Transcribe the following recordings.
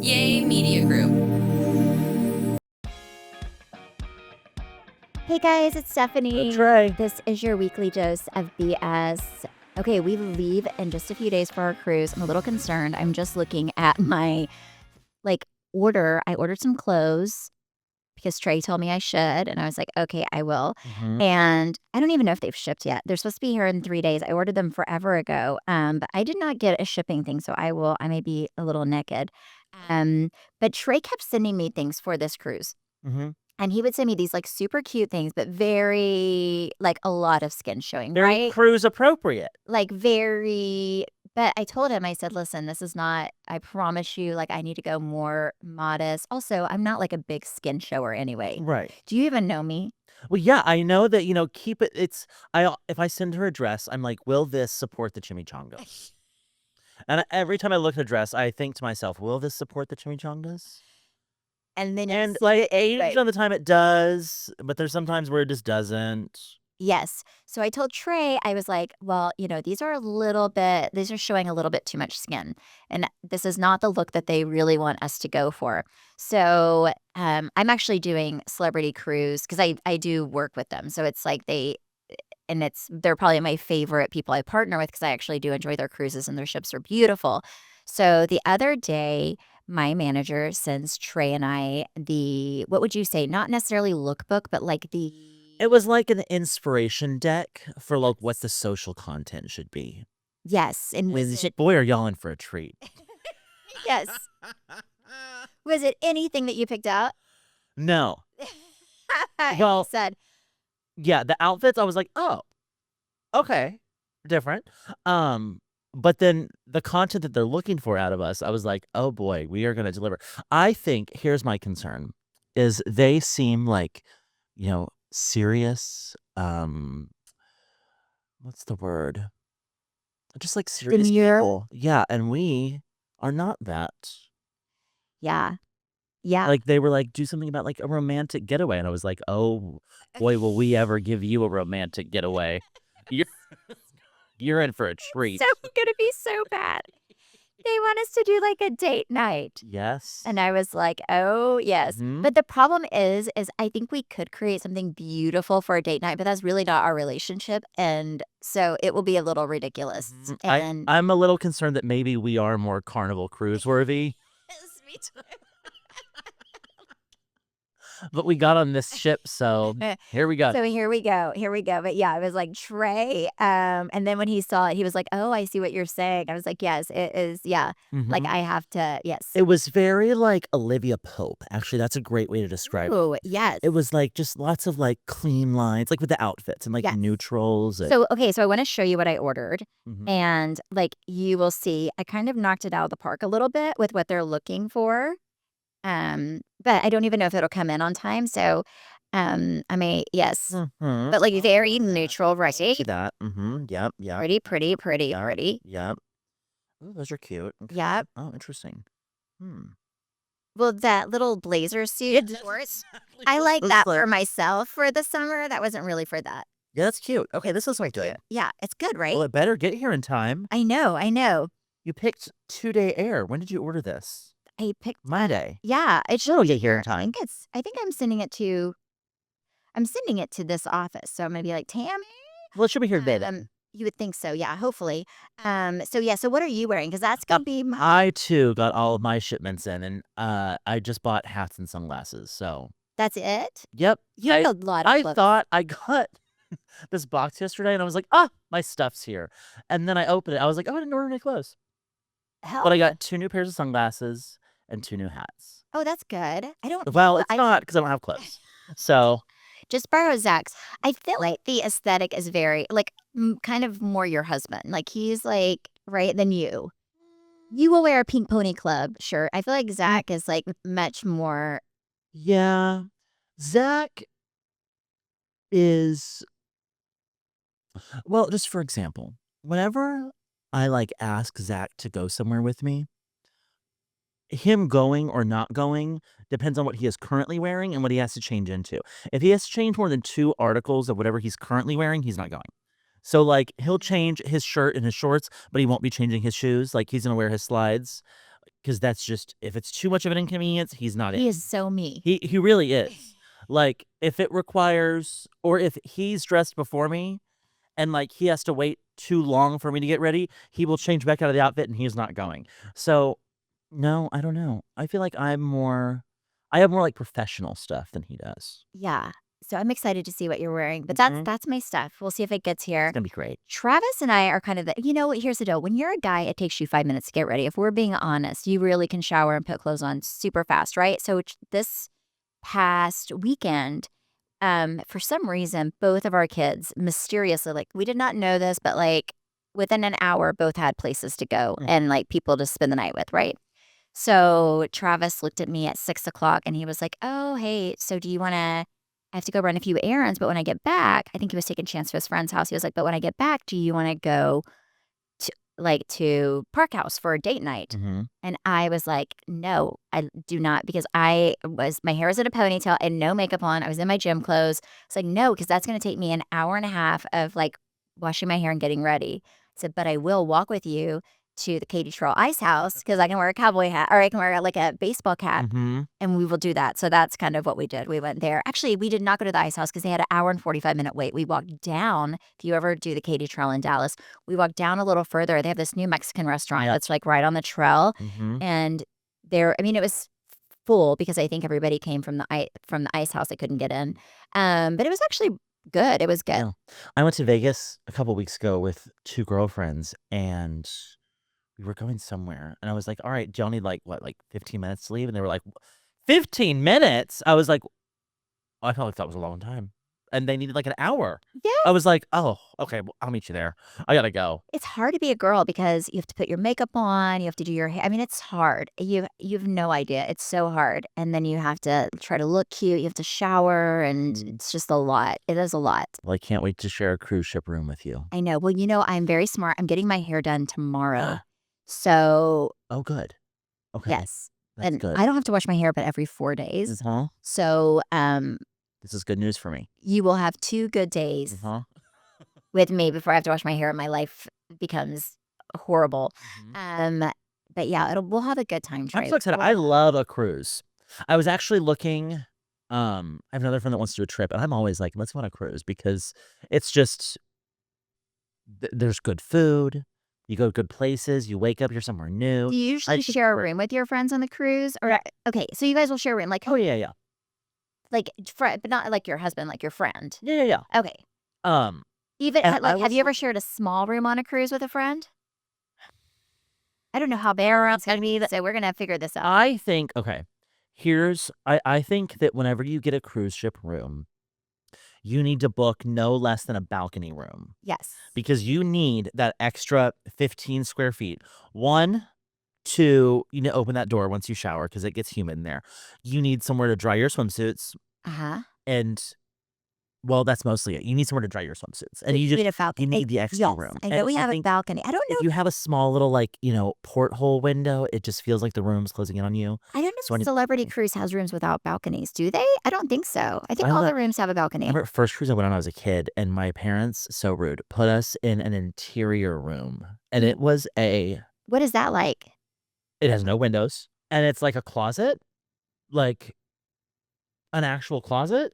Yay Media Group. Hey guys, it's Stephanie. Trey. This is your weekly dose of BS. Okay, we leave in just a few days for our cruise. I'm a little concerned. I'm just looking at my order. I ordered some clothes because Trey told me I should, and I was like, okay, I will. And I don't even know if they've shipped yet. They're supposed to be here in 3 days. I ordered them forever ago, but I did not get a shipping thing, so I may be a little naked. But Trey kept sending me things for this cruise. And he would send me these super cute things, but very a lot of skin showing, Very right? cruise appropriate. But I told him, I said, listen, this is not, I promise you, I need to go more modest. Also, I'm not a big skin shower anyway. Right. Do you even know me? Well, yeah, I know that, keep it. If I send her a dress, I'm like, will this support the chimichangas? And every time I look at a dress, I think to myself, will this support the chimichangas? And then And 80% of the time it does, but there's sometimes where it just doesn't. Yes. So I told Trey, I was like, well, these are showing a little bit too much skin. And this is not the look that they really want us to go for. So I'm actually doing Celebrity Cruise because I do work with them. So it's they're probably my favorite people I partner with because I actually do enjoy their cruises and their ships are beautiful. So the other day, my manager sends Trey and I what would you say? Not necessarily lookbook, but It was like an inspiration deck for what the social content should be. Yes. And Boy, are y'all in for a treat. Yes. Was it anything that you picked out? No. Well, said. Yeah, the outfits, I was like, oh, okay, different. But then the content that they're looking for out of us, I was like, oh boy, we are going to deliver. I think, here's my concern, is they seem serious. What's the word? Just serious people. Yeah, and we are not that. Yeah. Yeah. They were do something about a romantic getaway. And I was like, oh boy, will we ever give you a romantic getaway? You're in for a treat. So gonna be so bad. They want us to do a date night. Yes. And I was like, oh, yes. But the problem is I think we could create something beautiful for a date night, but that's really not our relationship. And so it will be a little ridiculous. And I'm a little concerned that maybe we are more Carnival Cruise worthy. Yes, me too. But we got on this ship, so here we go. So here we go. But yeah, I was like, Trey. And then when he saw it, he was like, oh, I see what you're saying. I was like, yes, it is. Yeah. I have to. Yes. It was very Olivia Pope. Actually, that's a great way to describe it. Oh, yes. It was just lots of clean lines, with the outfits and Yes. neutrals. So, okay. So I want to show you what I ordered. And you will see, I kind of knocked it out of the park a little bit with what they're looking for. But I don't even know if it'll come in on time. So, I may, yes. But very neutral, right? See that. Yep. Pretty, pretty, pretty. Yep. Pretty. Yep. Oh, those are cute. Okay. Yep. Oh, interesting. Well, that little blazer suit, of course, I like that for myself for the summer. That wasn't really for that. Yeah, that's cute. Okay, this is good. Yeah, it's good, right? Well, it better get here in time. I know. You picked 2-day air. When did you order this? I picked Monday. Yeah, it should get here in time. I think I'm sending it to this office. So I'm gonna be like, Tammy. Well, it should be here today then. You would think so, yeah, hopefully. So what are you wearing? Because that's gonna be I too got all of my shipments in, and I just bought hats and sunglasses. So that's it? Yep. You have a lot of clothes. I thought I got this box yesterday, and I was like, my stuff's here. And then I opened it. I was like, oh, I didn't order any clothes. Hell. But I got 2 new pairs of sunglasses and 2 new hats. Oh, that's good. Well, it's not because I don't have clothes. So just borrow Zach's. I feel like the aesthetic is very kind of more your husband. He's right than you. You will wear a Pink Pony Club shirt. I feel like Zach is much more. Yeah, Zach is. Well, just for example, whenever I ask Zach to go somewhere with me, him going or not going depends on what he is currently wearing and what he has to change into. If he has to change more than 2 articles of whatever he's currently wearing, he's not going. So he'll change his shirt and his shorts, but he won't be changing his shoes. He's gonna wear his slides. because that's just if it's too much of an inconvenience, he's not He in. is so me. He really is. Like, if it requires or if he's dressed before me and, like, he has to wait too long for me to get ready, he will change back out of the outfit and he's not going. So, no, I don't know. I feel like I have more, like, professional stuff than he does. Yeah. So I'm excited to see what you're wearing, but Mhm. that's my stuff. We'll see if it gets It's here. gonna be great. Travis and I are kind of here's the deal. When you're a guy, it takes you 5 minutes to get ready. If we're being honest, you really can shower and put clothes on super fast, right? So this past weekend, for some reason, both of our kids mysteriously, like, we did not know this, but like within an hour, both had places to go Mm. and like people to spend the night with, right? So Travis looked at me at 6 o'clock and he was like, "Oh, hey, so do you want to? I have to go run a few errands, but when I get back, I think he was taking a chance to his friend's house. He was like, but when I get back, do you want to go to Park House for a date night?" Mhm. And I was like, "No, I do not," because my hair was in a ponytail and no makeup on. I was in my gym clothes. It's like, "No, because that's going to take me an hour and a half of like washing my hair and getting ready." I said, "But I will walk with you to the Katy Trail Ice House because I can wear a cowboy hat or I can wear like a baseball cap Mhm. and we will do that." So that's kind of what we did. We went there. Actually, we did not go to the ice house because they had an hour and 45-minute wait. We walked down. If you ever do the Katy Trail in Dallas, we walked down a little further. They have this new Mexican restaurant Yep. that's like right on the trail. Mhm. And it was full because I think everybody came from the ice house. They couldn't get in. But it was actually good. It was good. Yeah. I went to Vegas a couple weeks ago with 2 girlfriends, and we were going somewhere, and I was like, "Alright, do y'all need, like, what, like, 15 minutes to leave?" And they were like, 15 minutes?" I was like, I felt like that was a long time, and they needed, like, an hour. I Yeah. was like, "Oh, okay, well, I'll meet you there. I gotta go." It's hard to be a girl because you have to put your makeup on, you have to do your hair. I mean, it's hard. You have no idea. It's so hard. And then you have to try to look cute. You have to shower, and Mm. it's just a lot. It is a lot. Well, I can't wait to share a cruise ship room with you. I know. Well, I'm very smart. I'm getting my hair done tomorrow. So, Oh, good. Okay. yes. That's And good. I don't have to wash my hair but every 4 days. Uh-huh. So, This is good news for me. you will have 2 good days Uh-huh. with me before I have to wash my hair and my life becomes horrible. Mhm. Um, but yeah, we'll have a good time, I'm Trey. so excited. I love a cruise. I was actually looking, I have another friend that wants to do a trip, and I'm always like, "Let's go on a cruise," because it's just there's good food, you go to good places, you wake up, you're somewhere new. Do you I usually think share a room with your friends on the cruise? Or Yeah. okay, so you guys will share a room, Oh, yeah, yeah. like friend, but not like your husband, like your friend. Yeah, yeah, yeah. Okay. Um, Even and I have was you ever looking shared a small room on a cruise with a friend? I don't know how their room's gonna be, so we're gonna figure this out. I think okay, I think that whenever you get a cruise ship room, you need to book no less than a balcony room Yes. because you need that extra 15 square feet. 1, 2, you need to open that door once you shower because it gets humid in there. You need somewhere to dry your swimsuits, Uh-huh. and well, that's mostly it. You need somewhere to dry your swimsuits, and We need a you balcony. need the extra Yes, room, I know and we I have a think balcony. I don't know if you have a small little, like, porthole window, it just feels like the room's closing in on you. I don't know So I if need Celebrity Cruise has rooms without balconies, do they? I don't think so. I think I all le the rooms have a I balcony. remember first cruise I went on when I was a kid, and my parents, so rude, put us in an interior room, and Ooh. What is that like? it has no windows, and it's like a closet, like an actual closet.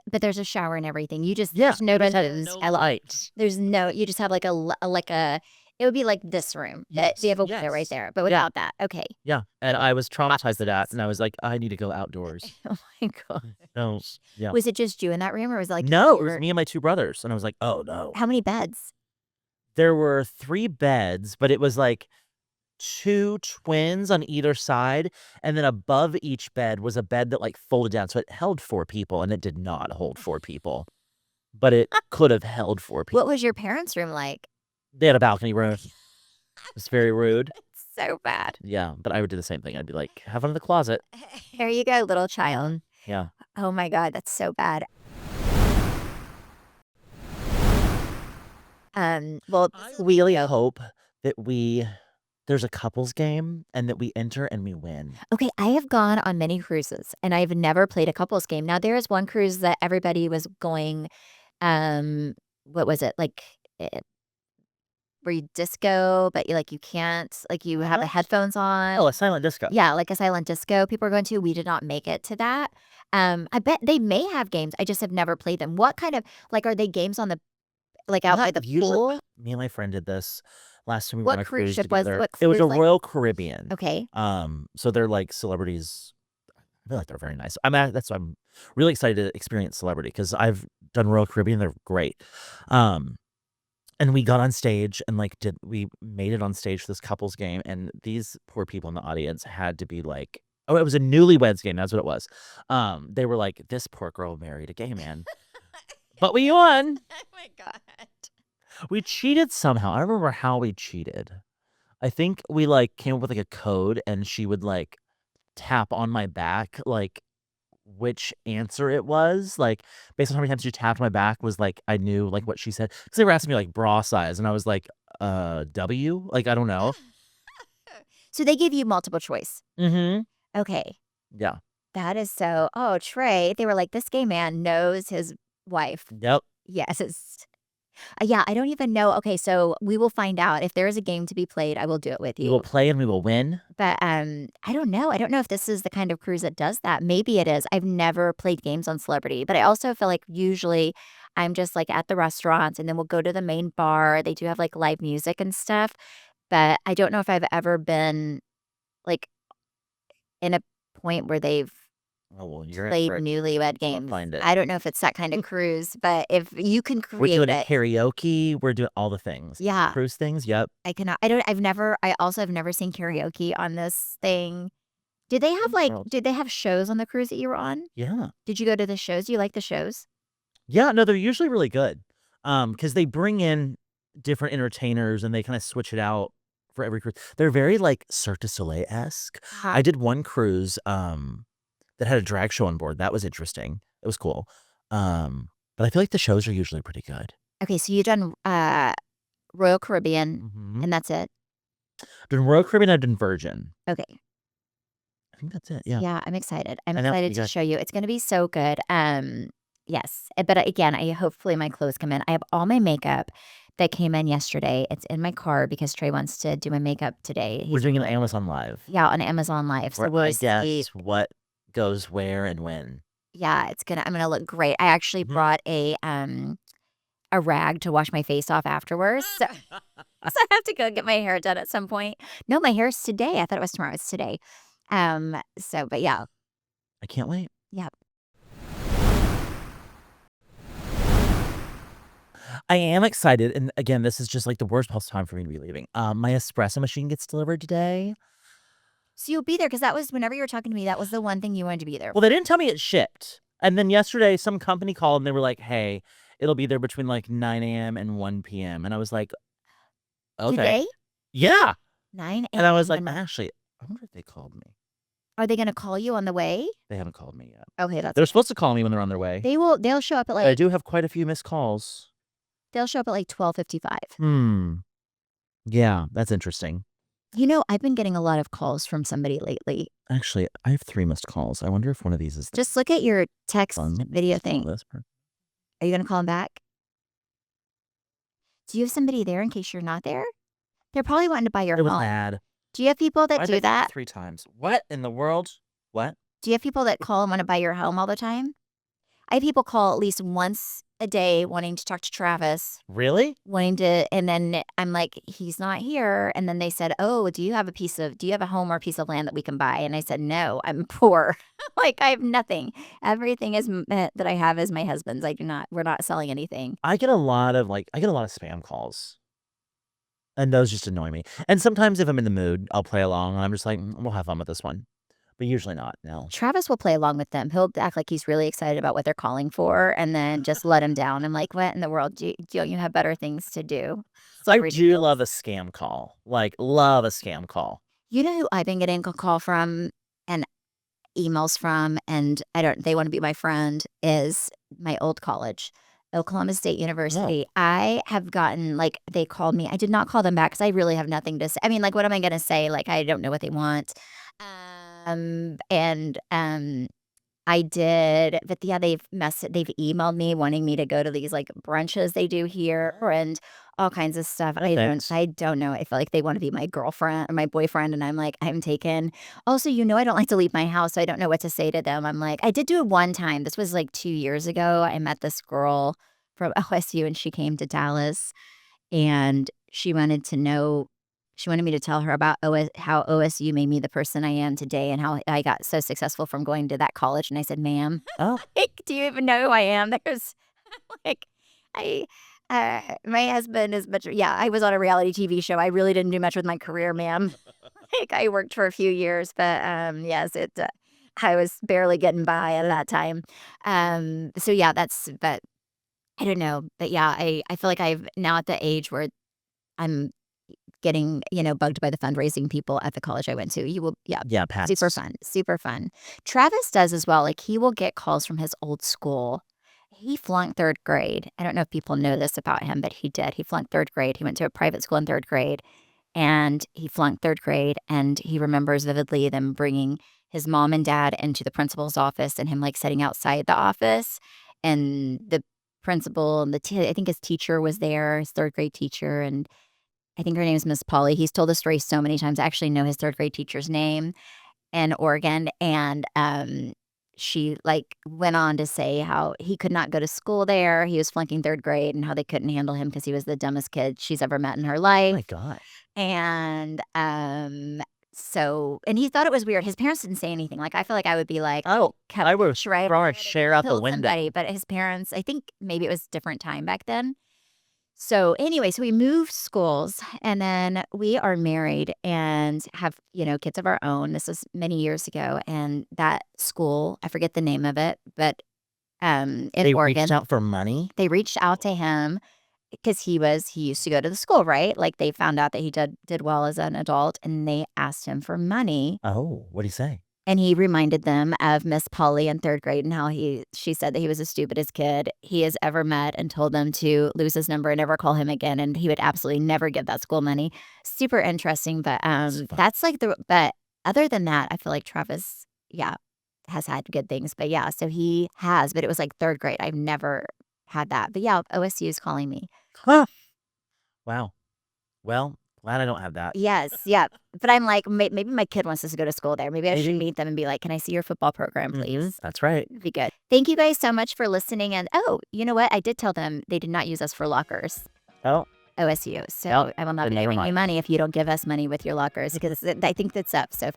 But there's a shower and everything. Yeah, There's no there's windows. no light. There's no you just have like a it would be like this room that they Yes, have a window right yes. there, but Yeah, without that. Okay. yeah, and I was traumatized by that, Boxes. and I was like, "I need to go outdoors." Oh my So, gosh. yeah. Was it just you in that room or was it like No, it was your me and my 2 brothers, and I was like, "Oh, no." how many beds? There were 3 beds, but it was, like, 2 twins on either side, and then above each bed was a bed that, like, folded down, so it held 4 people, and it did not hold 4 people, but it could have held 4 people. What was your parents' room like? They had a balcony room. It's very rude. It's so bad. Yeah, but I would do the same thing. I'd be like, "Have fun in the closet." Here you go, little child. Yeah. Oh my god, that's so bad. Well, I really hope that there's a couples game and that we enter and we win. okay, I have gone on many cruises and I've never played a couples game. Now there is one cruise that everybody was going, what was it? Like where you disco, but you can't, you have the What? headphones on. Oh, a silent disco. Yeah, like a silent disco people are going to. We did not make it to that. I bet they may have games. I just have never played them. What kind of are they games on the out by Not the usually. pool? Me and my friend did this last time we went What on a cruise cruise ship was together. what It was cruise a like Royal Caribbean. okay. So they're like celebrities. I feel like they're very nice. That's why I'm really excited to experience celebrity because I've done Royal Caribbean. They're great. Um, and we got on stage and we made it on stage for this couples game, and these poor people in the audience had to be like, oh, it was a newlyweds game. That's what it was. They were like, this poor girl married a gay man, but we won. Oh my god. We cheated somehow. I don't remember how we cheated. I think we came up with a code, and she would tap on my back which answer it was. Based on how many times she tapped my back was I knew what she said. Because they were asking me bra size, and I was like, W? I don't know. So they gave you multiple choice. Mm-hmm. Okay. Yeah. That is so Trey, they were like, "This gay man knows his wife." Yep. Yes, yeah, I don't even know. Okay, so we will find out. If there is a game to be played, I will do it with We will you. play and we will win. But, I don't know. I don't know if this is the kind of cruise that does that. Maybe it is. I've never played games on Celebrity, but I also feel like usually I'm just, at the restaurants, and then we'll go to the main bar. They do have, live music and stuff, but I don't know if I've ever been, like, in a point where they've Oh, well, you're in played for it. newlywed I'll games. find it. I don't know if it's that kind of cruise, but if you can We're create doing it. karaoke. We're doing all the things. Yeah. Cruise things. Yep. I cannot I also have never seen karaoke on this thing. Did they have, World. did they have shows on the cruise that you were on? Yeah. Did you go to the shows? Do you like the shows? Yeah, no, they're usually really good. Because they bring in different entertainers and they kinda switch it out for every cruise. They're very, Cirque du Soleil-esque. Uh-huh. I did one cruise, that had a drag show on board. That was interesting. It was cool. But I feel like the shows are usually pretty good. Okay, so you've done, Royal Caribbean, Mhm. and that's it? Done Royal Caribbean, I've done Virgin. Okay. I think that's it, yeah. Yeah, I'm excited. I'm I know, excited you to got show you. It's gonna be so good. Yes, but again, I hopefully my clothes come in. I have all my makeup that came in yesterday. It's in my car because Trey wants to do my makeup today. we're He's doing an Amazon Live yeah, on Amazon Live, so where we'll I see. guess what goes where and when. Yeah, I'm gonna look great. I actually Mhm. brought a rag to wash my face off afterwards, so so I have to go get my hair done at some point. No, my hair's today. I thought it was tomorrow. It's today. But yeah. I can't wait. Yeah. I am excited, and again, this is just, the worst possible time for me to be leaving. My espresso machine gets delivered today. So you'll be there because that was whenever you were talking to me, that was the one thing you wanted to be there Well, for. they didn't tell me it shipped, and then yesterday, some company called, and they were like, "Hey, it'll be there between, 9 AM and 1 PM," and I was like, "Okay." Today? Yeah, 9 and I was AM like, and "Actually, I wonder if they called me." are they gonna call you on the way? They haven't called me yet. Okay, that's They're okay. supposed to call me when they're on their way. They'll show up at, But I do have quite a few missed calls. they'll show up at, 12:55. Hmm. Yeah, that's interesting. I've been getting a lot of calls from somebody lately. Actually, I have 3 missed calls. I wonder if one of these is the Just look at your text one. video Let's call thing. this per Are you gonna call them back? Do you have somebody there in case you're not there? They're probably wanting to buy your It was home. mad. Do you have people that Why'd do they call me that? 3 times? What in the world? What? Do you have people that call and wanna buy your home all the time? I have people call at least once a day wanting to talk to Travis, Really? and then I'm like, "He's not here," and then they said, "Oh, do you have a home or a piece of land that we can buy?" And I said, "No, I'm poor." I have nothing. Everything that I have is my husband's. We're not selling anything. I get a lot of, spam calls, and those just annoy me. And sometimes if I'm in the mood, I'll play along, and I'm just like, "We'll have fun with this one." But usually not, no. Travis will play along with them. He'll act like he's really excited about what they're calling for and then just let him down. I'm like, "What in the world? Don't you have better things to do?" So I do ridiculous. love a scam call. Love a scam call. You know who I've been getting a call from and emails from, and they wanna be my friend, is my old college, Oklahoma State Oh. University. I have gotten they called me. I did not call them back because I really have nothing to say. I mean, what am I gonna say? I don't know what they want. And, I did, but yeah, they've emailed me wanting me to go to these, like, brunches they do here and all kinds of stuff. Perfect. I don't know. I feel like they wanna be my girlfriend or my boyfriend, and I'm like, "I'm taken." Also, I don't like to leave my house, so I don't know what to say to them. I'm like I did do it one time. This was, like, 2 years ago. I met this girl from OSU, and she came to Dallas, and she wanted me to tell her about how OSU made me the person I am today and how I got so successful from going to that college, and I said, "Ma'am, Oh, like, do you even know who I am?" There's like, I my husband is much yeah, I was on a reality TV show. I really didn't do much with my career, ma'am. Like, I worked for a few years, but, yes, I was barely getting by at that time. So yeah, but I don't know, but yeah, I feel like I've now at the age where I'm getting, bugged by the fundraising people at the college I went to. You will yeah, yeah, super pass. fun, super fun. Travis does as well, like, he will get calls from his old school. He flunked 3rd grade. I don't know if people know this about him, but he did. He flunked 3rd grade. He went to a private school in 3rd grade, and he flunked 3rd grade, and he remembers vividly them bringing his mom and dad into the principal's office and him, like, sitting outside the office, and the principal and I think his teacher was there, his 3rd grade teacher, and I think her name is Miss Polly. He's told the story so many times. I actually know his 3rd grade teacher's name in Oregon, and, she, like, went on to say how he could not go to school there. He was flunking 3rd grade and how they couldn't handle him because he was the dumbest kid she's ever met in her Oh my life, gosh. and, and he thought it was weird. His parents didn't say anything. Like, I feel like I would be like, Oh, cut I would right throw a I would've chair out the killed window. somebody, but his parents I think maybe it was a different time back then. So anyway, so we moved schools and then we are married and have, kids of our own. This was many years ago. And that school, I forget the name of it, but in They reached Oregon, out for money? they reached out to him because he used to go to the school, right? Like they found out that he did well as an adult and they asked him for money. Oh, what'd he say? And he reminded them of Miss Polly in 3rd grade and how she said that he was the stupidest kid he has ever met and told them to lose his number and never call him again, and he would absolutely never give that school money. Super interesting, but, It's fun. that's like but other than that, I feel like Travis, yeah, has had good things, but yeah, so he has, but it was like 3rd grade. I've never had that, but yeah, OSU is calling me. Huh. Wow. Well, glad I don't have that. Yes, yep. But I'm like, maybe my kid wants us to go to school there. Maybe I should Maybe. meet them and be like, "Can I see your football program, Mhm. please?" That's right. It'd be good. Thank you guys so much for listening. And oh, you know what? I did tell them they did not use us for lockers, Oh, OSU. So well, I will not then be never giving you mind. money if you don't give us money with your lockers because I think that's up. So if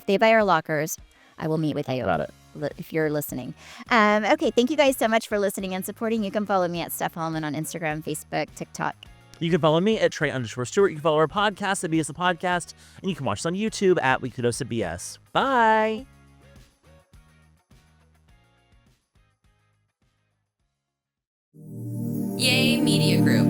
they buy our lockers, I will meet with Think you about it. if you're listening. Okay. Thank you guys so much for listening and supporting. You can follow me at Steph Hollman on Instagram, Facebook, TikTok. You can follow me at Trey_Stewart. You can follow our podcast at BS the Podcast. And you can watch us on YouTube at Weekly Dose of BS. Bye. Yay Media Group.